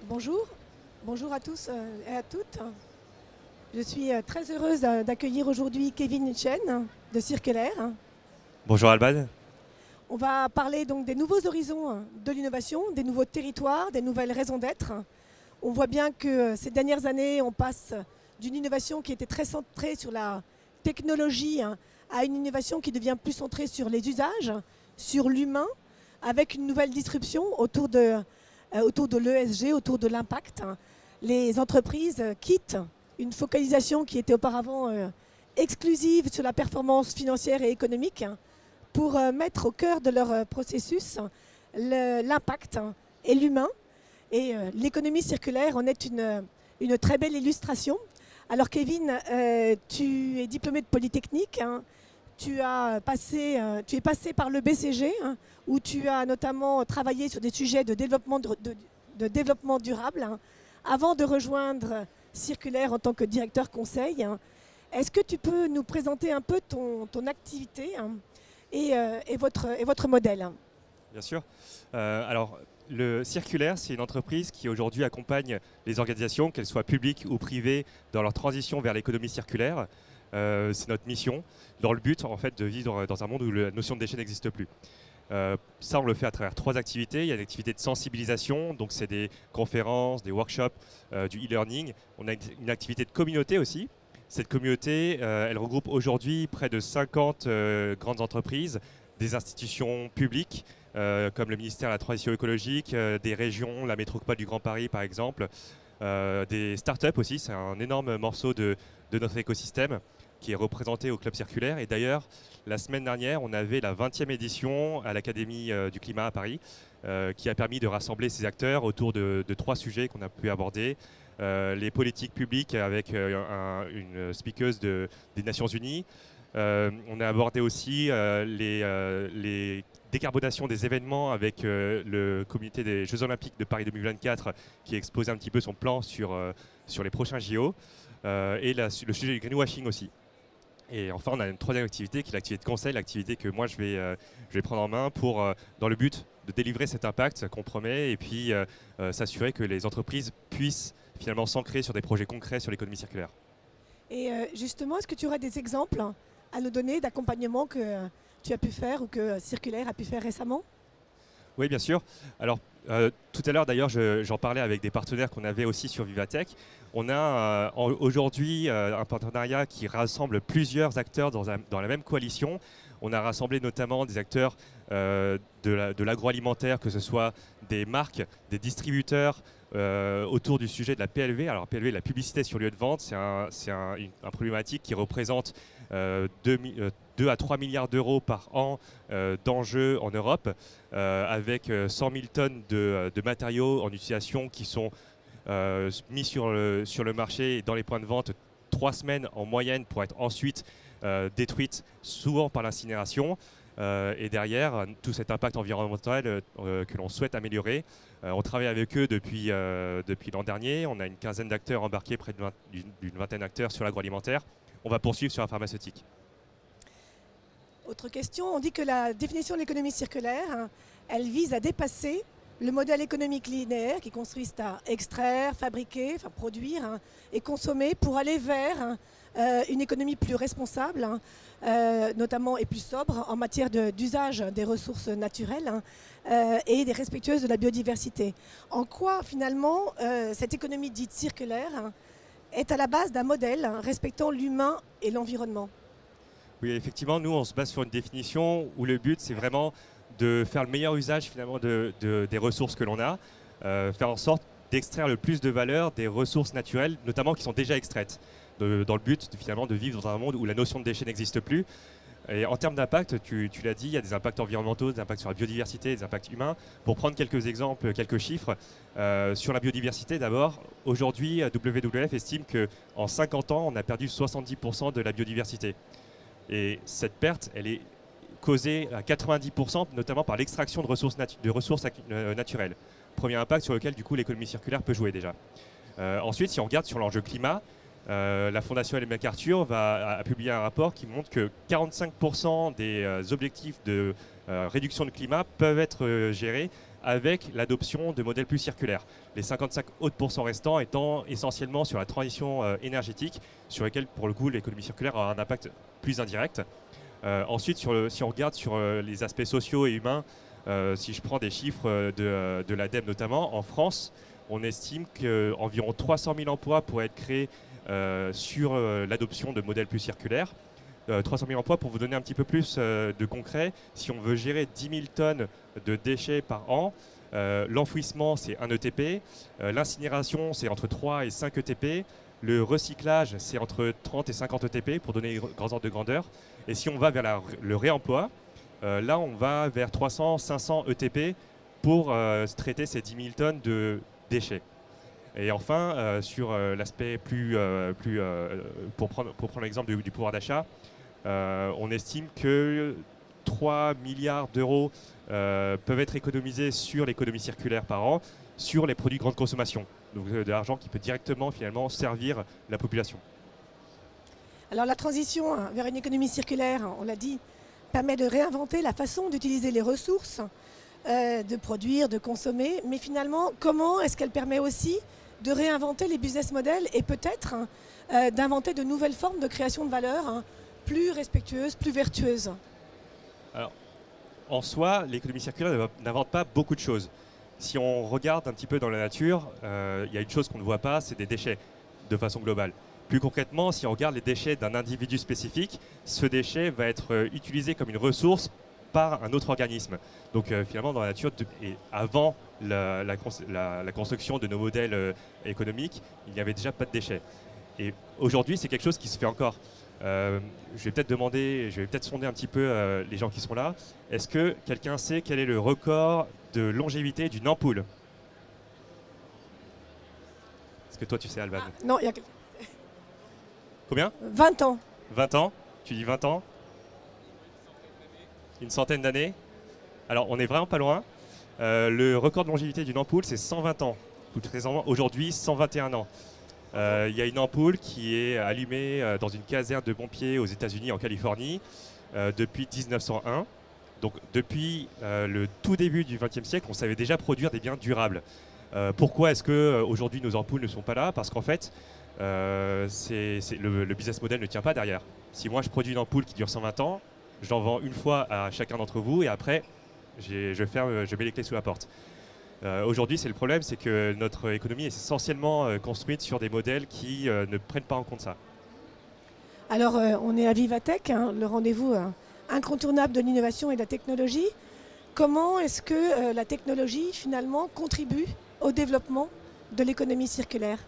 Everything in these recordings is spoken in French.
Bonjour, bonjour à tous et à toutes. Je suis très heureuse d'accueillir aujourd'hui Kevin Chen de Circulaire. Bonjour Alban. On va parler donc des nouveaux horizons de l'innovation, des nouveaux territoires, des nouvelles raisons d'être. On voit bien que ces dernières années, on passe d'une innovation qui était très centrée sur la technologie à une innovation qui devient plus centrée sur les usages, sur l'humain, avec une nouvelle disruption autour de l'ESG, autour de l'impact. Les entreprises quittent une focalisation qui était auparavant exclusive sur la performance financière et économique pour mettre au cœur de leur processus l'impact et l'humain. Et l'économie circulaire en est une très belle illustration. Alors Kevin, tu es diplômé de Polytechnique, hein. Tu es passé par le BCG, hein, où tu as notamment travaillé sur des sujets de développement durable, hein, avant de rejoindre Circulaire en tant que directeur conseil, hein. Est-ce que tu peux nous présenter un peu ton activité, hein, et votre modèle, hein? Bien sûr. Alors, le Circulaire, c'est une entreprise qui aujourd'hui accompagne les organisations, qu'elles soient publiques ou privées, dans leur transition vers l'économie circulaire. C'est notre mission, dans le but en fait de vivre dans un monde où la notion de déchet n'existe plus. Ça, on le fait à travers 3 activités. Il y a une activité de sensibilisation, donc c'est des conférences, des workshops, du e-learning. On a une activité de communauté aussi. Cette communauté, elle regroupe aujourd'hui près de 50 grandes entreprises, des institutions publiques, comme le ministère de la Transition écologique, des régions, la métropole du Grand Paris par exemple, des startups aussi. C'est un énorme morceau de notre écosystème qui est représenté au Club Circulaire. Et d'ailleurs, la semaine dernière, on avait la 20e édition à l'Académie du Climat à Paris, qui a permis de rassembler ces acteurs autour de 3 sujets qu'on a pu aborder. Les politiques publiques avec une speakeuse des Nations Unies. On a abordé aussi les décarbonations des événements avec le comité des Jeux Olympiques de Paris 2024 qui exposait un petit peu son plan sur les prochains JO. Et le sujet du greenwashing aussi. Et enfin, on a une 3e activité qui est l'activité de conseil, l'activité que moi je vais prendre en main pour, dans le but de délivrer cet impact qu'on promet et puis s'assurer que les entreprises puissent finalement s'ancrer sur des projets concrets sur l'économie circulaire. Et justement, est-ce que tu aurais des exemples à nous donner d'accompagnement que tu as pu faire ou que Circulaire a pu faire récemment? Oui, bien sûr. Alors, tout à l'heure, d'ailleurs, j'en parlais avec des partenaires qu'on avait aussi sur Vivatech. On a aujourd'hui un partenariat qui rassemble plusieurs acteurs dans la même coalition. On a rassemblé notamment des acteurs de l'agroalimentaire, que ce soit des marques, des distributeurs, autour du sujet de la PLV. Alors, PLV, la publicité sur lieu de vente, c'est une problématique qui représente 2 à 3 milliards d'euros par an d'enjeux en Europe, avec 100 000 tonnes de matériaux en utilisation qui sont mis sur le marché et dans les points de vente 3 semaines en moyenne pour être ensuite détruites, souvent par l'incinération. Et derrière, tout cet impact environnemental que l'on souhaite améliorer. On travaille avec eux depuis l'an dernier. On a une quinzaine d'acteurs embarqués, près d'une vingtaine d'acteurs sur l'agroalimentaire. On va poursuivre sur la pharmaceutique. Autre question, on dit que la définition de l'économie circulaire, hein, elle vise à dépasser le modèle économique linéaire qui consiste à extraire, fabriquer, enfin produire, hein, et consommer pour aller vers, hein, une économie plus responsable, hein, notamment et plus sobre en matière d'usage des ressources naturelles, hein, et des respectueuses de la biodiversité. En quoi finalement cette économie dite circulaire, hein, est à la base d'un modèle, hein, respectant l'humain et l'environnement? Oui, effectivement, nous, on se base sur une définition où le but, c'est vraiment de faire le meilleur usage finalement des ressources que l'on a, faire en sorte d'extraire le plus de valeur des ressources naturelles, notamment qui sont déjà extraites, dans le but finalement de vivre dans un monde où la notion de déchet n'existe plus. Et en termes d'impact, tu l'as dit, il y a des impacts environnementaux, des impacts sur la biodiversité, des impacts humains. Pour prendre quelques exemples, quelques chiffres, sur la biodiversité d'abord, aujourd'hui, WWF estime qu'en 50 ans, on a perdu 70% de la biodiversité. Et cette perte, elle est causée à 90%, notamment par l'extraction de ressources naturelles. Premier impact sur lequel, du coup, l'économie circulaire peut jouer déjà. Ensuite, si on regarde sur l'enjeu climat, la Fondation Ellen MacArthur a publié un rapport qui montre que 45% des objectifs de réduction de climat peuvent être gérés avec l'adoption de modèles plus circulaires. Les 55 autres pourcents restants étant essentiellement sur la transition énergétique, sur lesquels pour le coup l'économie circulaire a un impact plus indirect. Ensuite, si on regarde sur les aspects sociaux et humains, si je prends des chiffres de l'ADEME notamment, en France, on estime qu'environ 300 000 emplois pourraient être créés sur l'adoption de modèles plus circulaires. 300 000 emplois, pour vous donner un petit peu plus de concret, si on veut gérer 10 000 tonnes de déchets par an, l'enfouissement c'est 1 ETP, l'incinération c'est entre 3 et 5 ETP, le recyclage c'est entre 30 et 50 ETP pour donner les grands ordres de grandeur. Et si on va vers le réemploi, là on va vers 300-500 ETP pour traiter ces 10 000 tonnes de déchets. Et enfin, sur l'aspect pour prendre l'exemple du pouvoir d'achat, on estime que 3 milliards d'euros peuvent être économisés sur l'économie circulaire par an, sur les produits de grande consommation. Donc de l'argent qui peut directement finalement servir la population. Alors la transition vers une économie circulaire, on l'a dit, permet de réinventer la façon d'utiliser les ressources, de produire, de consommer. Mais finalement, comment est-ce qu'elle permet aussi de réinventer les business models et peut-être d'inventer de nouvelles formes de création de valeur plus respectueuses, plus vertueuses? Alors, en soi, l'économie circulaire n'invente pas beaucoup de choses. Si on regarde un petit peu dans la nature, il y a une chose qu'on ne voit pas, c'est des déchets de façon globale. Plus concrètement, si on regarde les déchets d'un individu spécifique, ce déchet va être utilisé comme une ressource par un autre organisme. Donc finalement, dans la nature, et avant la construction de nos modèles économiques, il n'y avait déjà pas de déchets. Et aujourd'hui, c'est quelque chose qui se fait encore. Je vais peut-être sonder un petit peu les gens qui sont là. Est-ce que quelqu'un sait quel est le record de longévité d'une ampoule? Est-ce que toi tu sais, Alban? Non, il y a Combien? 20 ans. 20 ans? Tu dis 20 ans? Une centaine d'années? Alors on n'est vraiment pas loin. Le record de longévité d'une ampoule, c'est 120 ans. Aujourd'hui, 121 ans. Il y a une ampoule qui est allumée dans une caserne de pompiers aux États-Unis, en Californie, depuis 1901. Donc depuis le tout début du XXe siècle, on savait déjà produire des biens durables. Pourquoi est-ce qu'aujourd'hui nos ampoules ne sont pas là? Parce qu'en fait, le business model ne tient pas derrière. Si moi je produis une ampoule qui dure 120 ans, j'en vends une fois à chacun d'entre vous et après je mets les clés sous la porte. Aujourd'hui, c'est le problème, c'est que notre économie est essentiellement construite sur des modèles qui ne prennent pas en compte ça. Alors, on est à Vivatech, le rendez-vous incontournable de l'innovation et de la technologie. Comment est-ce que la technologie, finalement, contribue au développement de l'économie circulaire?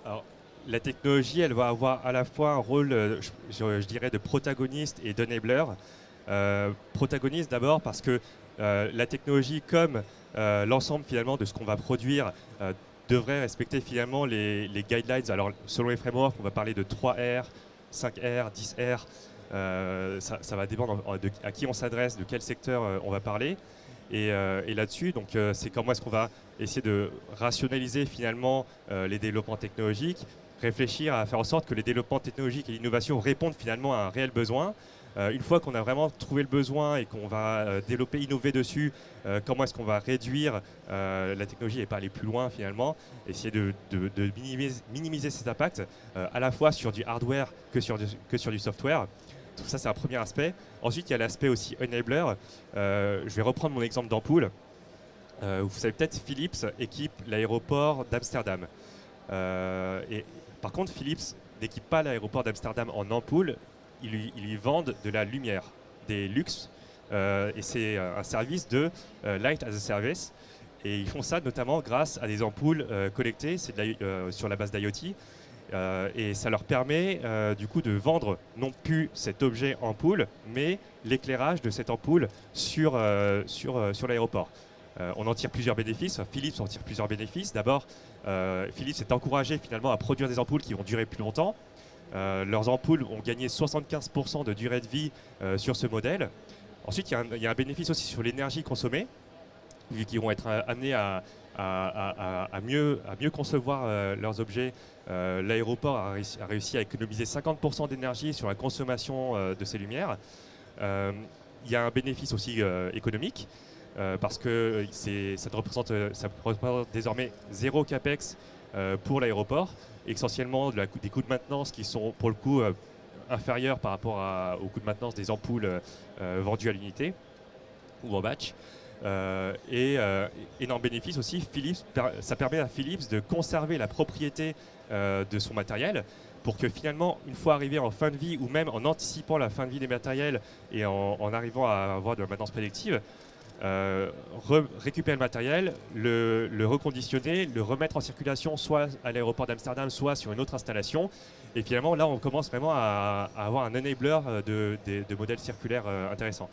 Alors, la technologie, elle va avoir à la fois un rôle, je dirais, de protagoniste et d'enabler. Protagoniste d'abord parce que la technologie, comme l'ensemble finalement de ce qu'on va produire, devrait respecter finalement les guidelines. Alors, selon les frameworks, on va parler de 3R, 5R, 10R. Ça va dépendre à qui on s'adresse, de quel secteur on va parler. Et là-dessus, donc, c'est comment est-ce qu'on va essayer de rationaliser finalement les développements technologiques, réfléchir à faire en sorte que les développements technologiques et l'innovation répondent finalement à un réel besoin. Une fois qu'on a vraiment trouvé le besoin et qu'on va développer, innover dessus, comment est-ce qu'on va réduire la technologie et pas aller plus loin finalement, essayer de minimiser cet impact à la fois sur du hardware que sur du software. Tout ça, c'est un premier aspect. Ensuite, il y a l'aspect aussi enabler. Je vais reprendre mon exemple d'ampoule. Vous savez peut-être, Philips équipe l'aéroport d'Amsterdam. Et par contre, Philips n'équipe pas l'aéroport d'Amsterdam en ampoule. Ils lui vendent de la lumière, des luxes. Et c'est un service de Light as a Service. Et ils font ça notamment grâce à des ampoules connectées, sur la base d'IoT. Et ça leur permet du coup de vendre non plus cet objet ampoule, mais l'éclairage de cette ampoule sur l'aéroport. On en tire plusieurs bénéfices. Philips en tire plusieurs bénéfices. D'abord, Philips est encouragé finalement à produire des ampoules qui vont durer plus longtemps. Leurs ampoules ont gagné 75% de durée de vie sur ce modèle. Ensuite, il y a un bénéfice aussi sur l'énergie consommée, vu qu'ils vont être amenés à mieux concevoir leurs objets. L'aéroport a réussi à économiser 50% d'énergie sur la consommation de ces lumières. Il y a un bénéfice aussi économique. parce que ça représente désormais zéro capex pour l'aéroport, essentiellement des coûts de maintenance qui sont pour le coup inférieurs par rapport aux coûts de maintenance des ampoules vendues à l'unité ou en batch. Énorme bénéfice aussi, ça permet à Philips de conserver la propriété de son matériel pour que finalement, une fois arrivé en fin de vie ou même en anticipant la fin de vie des matériels et en arrivant à avoir de la maintenance prédictive, récupérer le matériel, le reconditionner, le remettre en circulation soit à l'aéroport d'Amsterdam, soit sur une autre installation. Et finalement, là, on commence vraiment à avoir un enabler de modèles circulaires intéressants.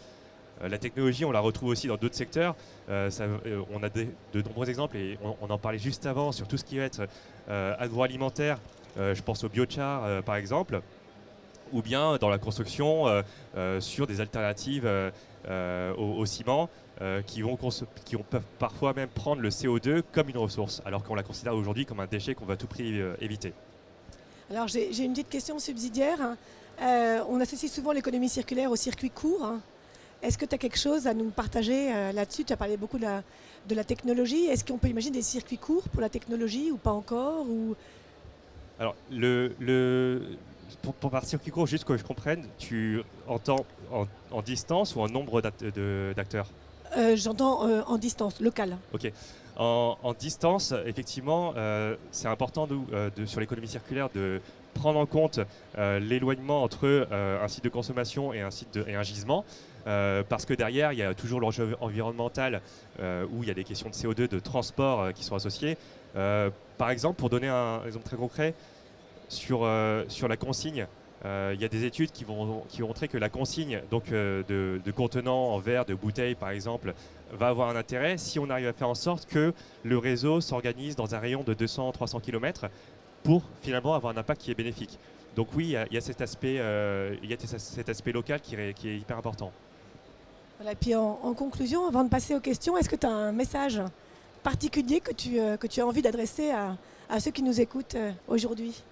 La technologie, on la retrouve aussi dans d'autres secteurs. On a de nombreux exemples et on en parlait juste avant sur tout ce qui va être agroalimentaire. Je pense au biochar par exemple, ou bien dans la construction sur des alternatives au ciment qui peuvent parfois même prendre le CO2 comme une ressource, alors qu'on la considère aujourd'hui comme un déchet qu'on va à tout prix éviter. Alors j'ai une petite question subsidiaire. On associe souvent l'économie circulaire au circuit court. Est-ce que tu as quelque chose à nous partager là-dessus? Tu as parlé beaucoup de la technologie. Est-ce qu'on peut imaginer des circuits courts pour la technologie ou pas encore Alors, pour par circuit court, juste que je comprenne, tu entends en distance ou en nombre d'acteurs? J'entends en distance, locale. Ok. En distance, effectivement, c'est important sur l'économie circulaire de prendre en compte l'éloignement entre un site de consommation et un gisement. Parce que derrière, il y a toujours l'enjeu environnemental où il y a des questions de CO2, de transport qui sont associées. Par exemple, pour donner un exemple très concret, sur la consigne, il y a des études qui vont montrer que la consigne donc, de contenants en verre, de bouteilles par exemple, va avoir un intérêt si on arrive à faire en sorte que le réseau s'organise dans un rayon de 200-300 km pour finalement avoir un impact qui est bénéfique. Donc oui, il y a cet aspect local qui est hyper important. Voilà, et puis en conclusion, avant de passer aux questions, est-ce que tu as un message particulier que tu as envie d'adresser à ceux qui nous écoutent aujourd'hui?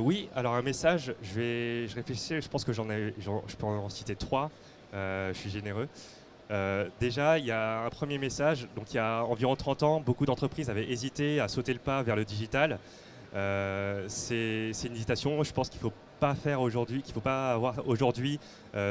Oui, alors un message, je réfléchis, je pense que je peux en citer 3, je suis généreux. Déjà, il y a un premier message, donc il y a environ 30 ans, beaucoup d'entreprises avaient hésité à sauter le pas vers le digital. C'est une hésitation, je pense qu'il ne faut pas faire aujourd'hui, qu'il ne faut pas avoir aujourd'hui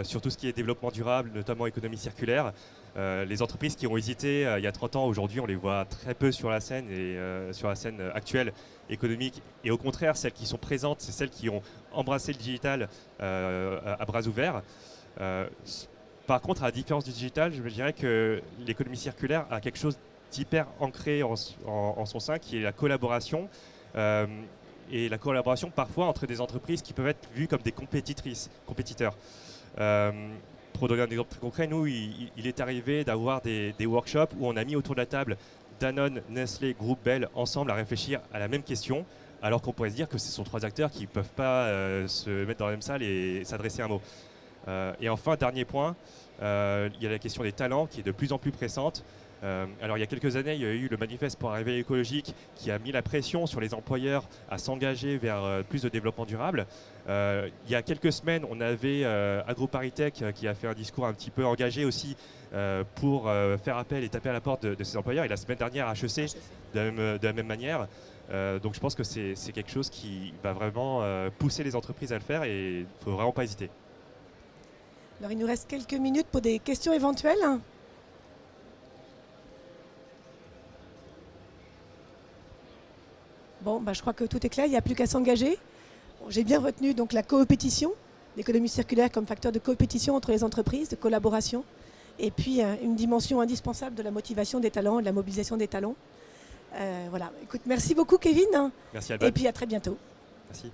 sur tout ce qui est développement durable, notamment économie circulaire. Les entreprises qui ont hésité il y a 30 ans, aujourd'hui on les voit très peu sur la scène et sur la scène actuelle économique. Et au contraire, celles qui sont présentes, c'est celles qui ont embrassé le digital à bras ouverts. Par contre, à la différence du digital, je me dirais que l'économie circulaire a quelque chose d'hyper ancré en son sein, qui est la collaboration. Et la collaboration parfois entre des entreprises qui peuvent être vues comme des compétiteurs. Pour donner un exemple très concret, nous, il est arrivé d'avoir des workshops où on a mis autour de la table Danone, Nestlé, Groupe Bell ensemble à réfléchir à la même question, alors qu'on pourrait se dire que ce sont 3 acteurs qui ne peuvent pas se mettre dans la même salle et s'adresser un mot. Et enfin, dernier point, il y a la question des talents qui est de plus en plus pressante. Alors il y a quelques années, il y a eu le manifeste pour un réveil écologique qui a mis la pression sur les employeurs à s'engager vers plus de développement durable. Il y a quelques semaines, on avait AgroParisTech qui a fait un discours un petit peu engagé aussi pour faire appel et taper à la porte de ses employeurs. Et la semaine dernière, HEC, de la même manière. Donc je pense que c'est quelque chose qui va vraiment pousser les entreprises à le faire et il ne faut vraiment pas hésiter. Alors il nous reste quelques minutes pour des questions éventuelles. Bon, je crois que tout est clair, il n'y a plus qu'à s'engager. Bon, j'ai bien retenu donc la coopétition, l'économie circulaire comme facteur de coopétition entre les entreprises, de collaboration, et puis une dimension indispensable de la motivation des talents et de la mobilisation des talents. Voilà. Écoute, merci beaucoup Kevin. Merci Albert. Et puis à très bientôt. Merci.